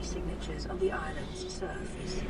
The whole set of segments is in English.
signatures of the island's surface.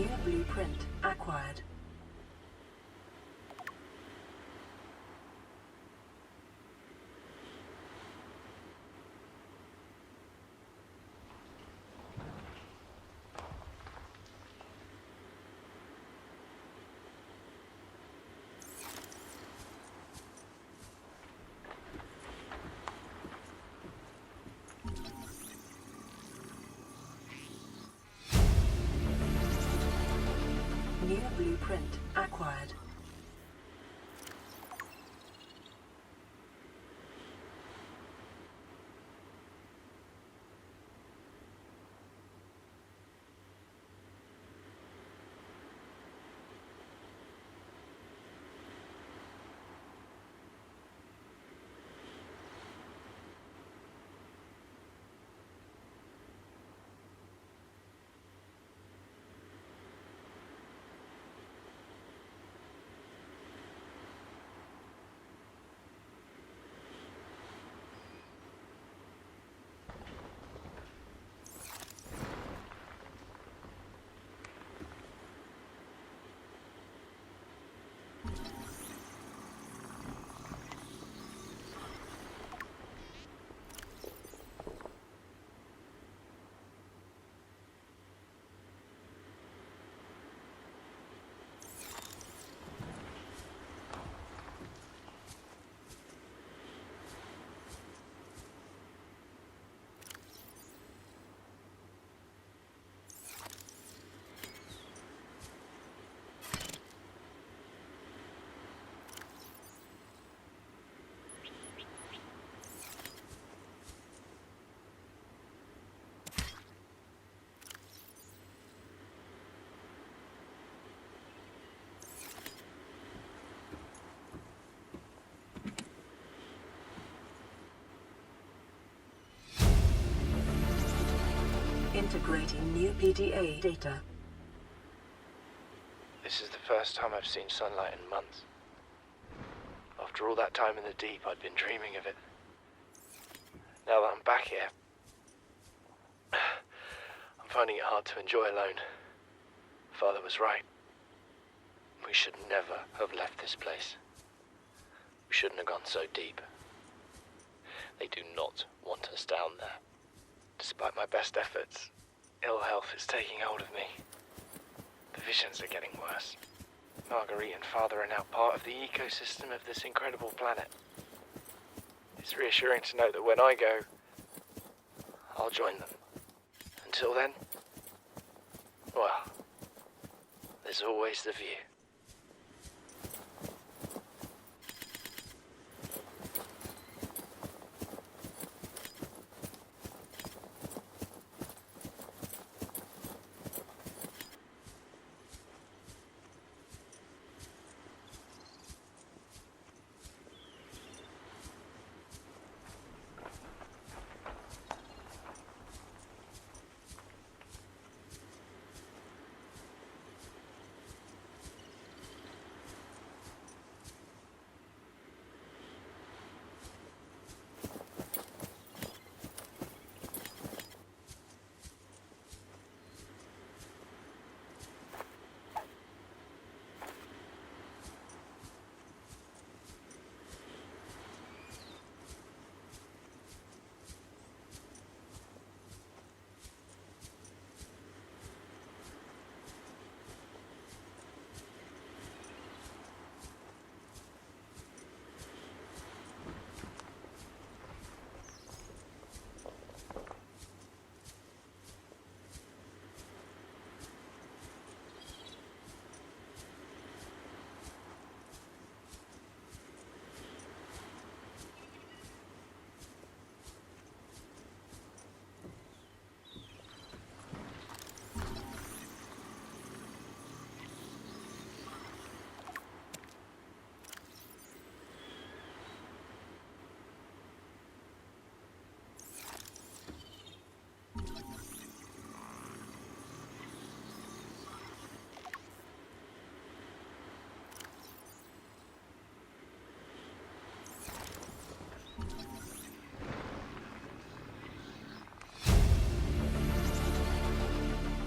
New blueprint acquired. New blueprint acquired. Integrating new PDA data. This is the first time I've seen sunlight in months. After all that time in the deep, I'd been dreaming of it. Now that I'm back here, I'm finding it hard to enjoy alone. Father was right. We should never have left this place. We shouldn't have gone so deep. They do not want us down there. Despite my best efforts, ill health is taking hold of me. The visions are getting worse. Marguerite and Father are now part of the ecosystem of this incredible planet. It's reassuring to know that when I go, I'll join them. Until then, well, there's always the view.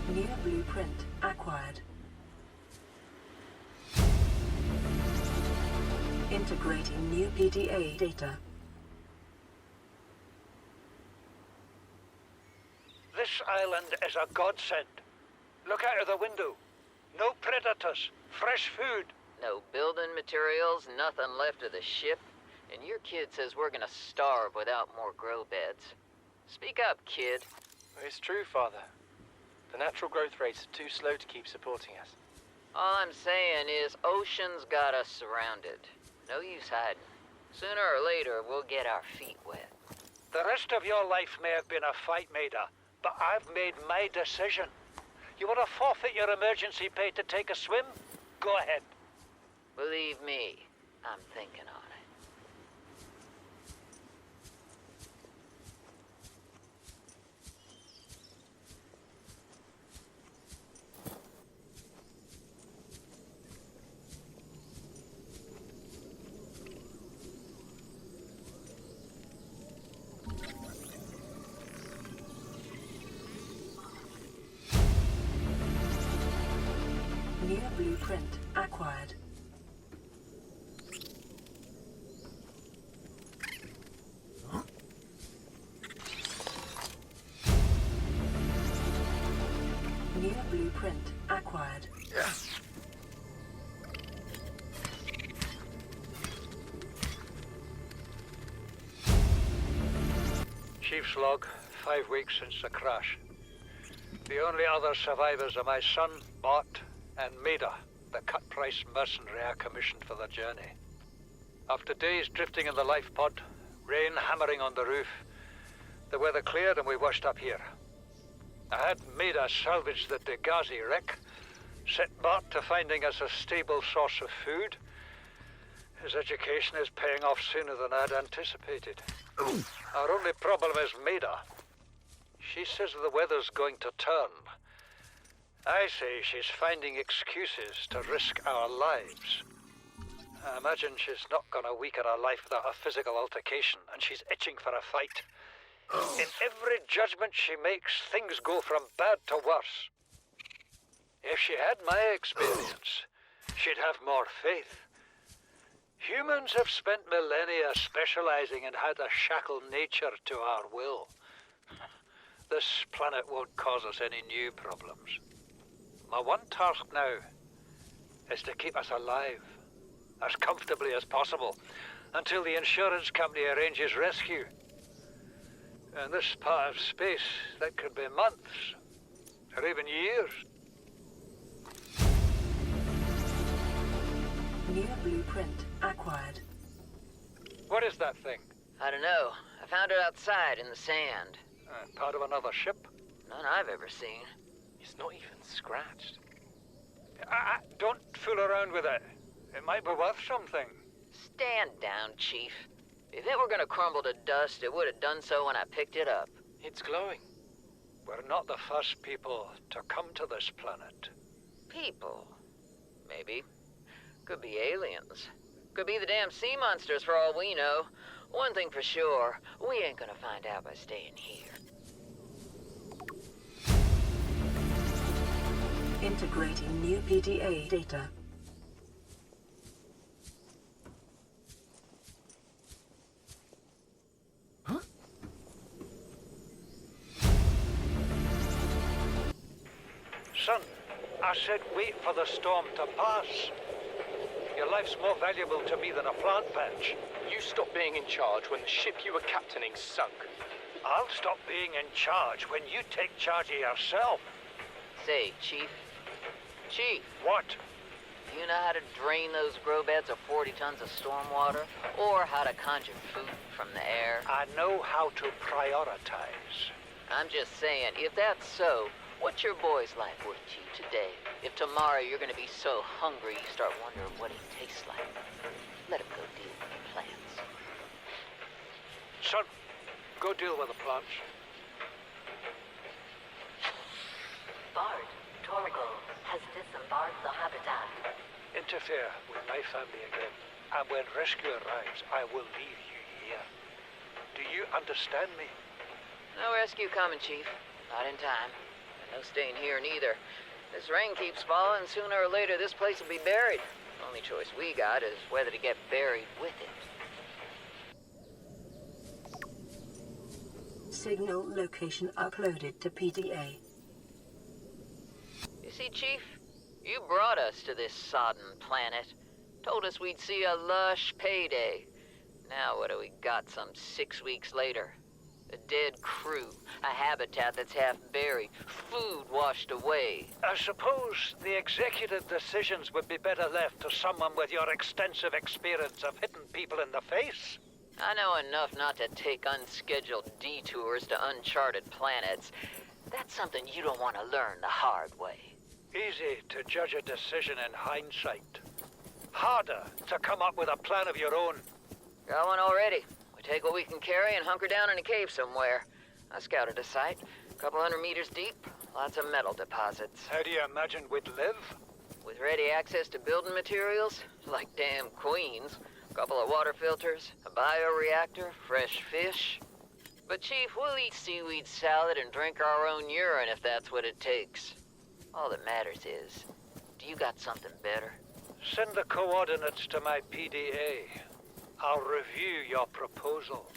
New blueprint acquired. Integrating new PDA data. This island is a godsend. Look out of the window. No predators, fresh food. No building materials, nothing left of the ship. And your kid says we're gonna starve without more grow beds. Speak up, kid. It's true, Father. The natural growth rates are too slow to keep supporting us. All I'm saying is ocean's got us surrounded. No use hiding. Sooner or later, we'll get our feet wet. The rest of your life may have been a fight, Maida, but I've made my decision. You want to forfeit your emergency pay to take a swim? Go ahead. Believe me, I'm thinking on it. New blueprint acquired. New blueprint acquired. Chief's log, 5 weeks since the crash. The only other survivors are my son, Bart, and Maida, the cut-price mercenary I commissioned for the journey. After days drifting in the life pod, rain hammering on the roof, the weather cleared and we washed up here. I had Maida salvage the Degazi wreck, set Bart to finding us a stable source of food. His education is paying off sooner than I'd anticipated. Our only problem is Maida. She says the weather's going to turn. I say she's finding excuses to risk our lives. I imagine she's not gonna weaken her life without a physical altercation, and she's itching for a fight. In every judgment she makes, things go from bad to worse. If she had my experience, she'd have more faith. Humans have spent millennia specializing in how to shackle nature to our will. This planet won't cause us any new problems. My one task now is to keep us alive, as comfortably as possible, until the insurance company arranges rescue. In this part of space, that could be months, or even years. New blueprint acquired. What is that thing? I don't know. I found it outside in the sand. Part of another ship? None I've ever seen. It's not even scratched. Don't fool around with it. It might be worth something. Stand down, Chief. If it were gonna crumble to dust, it would have done so when I picked it up. It's glowing. We're not the first people to come to this planet. People. Maybe. Could be aliens. Could be the damn sea monsters for all we know. One thing for sure, we ain't gonna find out by staying here. Integrating new PDA data. Son, I said wait for the storm to pass. Your life's more valuable to me than a plant patch. You stopped being in charge when the ship you were captaining sunk. I'll stop being in charge when you take charge of yourself. Say, Chief. Chief, What? do you know how to drain those grow beds of 40 tons of storm water? Or how to conjure food from the air? I know how to prioritize. I'm just saying, if that's so, what's your boy's life worth to you today? If tomorrow you're gonna be so hungry you start wondering what he tastes like, let him go deal with the plants. Son, go deal with the plants. Bard, Torgal has disembarked the habitat. Interfere with my family again, and when rescue arrives, I will leave you here. Do you understand me? No rescue coming, Chief. Not in time. And no staying here neither. This rain keeps falling, sooner or later this place will be buried. Only choice we got is whether to get buried with it. Signal location uploaded to PDA. You see, Chief? You brought us to this sodden planet. Told us we'd see a lush payday. Now what do we got some 6 weeks later? A dead crew, a habitat that's half buried, food washed away. I suppose the executive decisions would be better left to someone with your extensive experience of hitting people in the face. I know enough not to take unscheduled detours to uncharted planets. That's something you don't want to learn the hard way. Easy to judge a decision in hindsight. Harder to come up with a plan of your own. Got one already. We take what we can carry and hunker down in a cave somewhere. I scouted a site, a couple 100 meters deep, lots of metal deposits. How do you imagine we'd live? With ready access to building materials, like damn queens, a couple of water filters, a bioreactor, fresh fish. But Chief, we'll eat seaweed salad and drink our own urine if that's what it takes. All that matters is, do you got something better? Send the coordinates to my PDA. I'll review your proposal.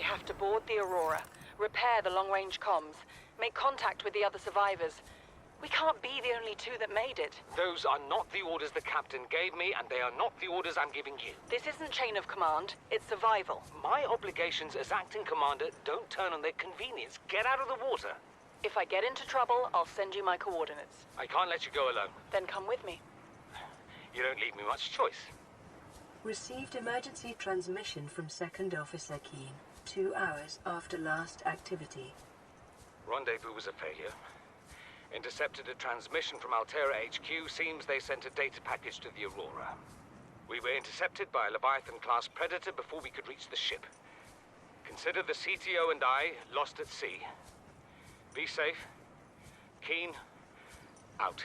Have to board the Aurora, repair the long-range comms, make contact with the other survivors. We can't be the only two that made it. Those are not the orders the captain gave me, and they are not the orders I'm giving you. This isn't chain of command, it's survival. My obligations as acting commander don't turn on their convenience. Get out of the water. If I get into trouble, I'll send you my coordinates. I can't let you go alone. Then come with me. You don't leave me much choice. Received emergency transmission from Second Officer Keen. 2 hours after last activity. Rendezvous was a failure. Intercepted a transmission from Altera HQ. Seems they sent a data package to the Aurora. We were intercepted by a Leviathan-class predator before we could reach the ship. Consider the CTO and I lost at sea. Be safe. Keen, out.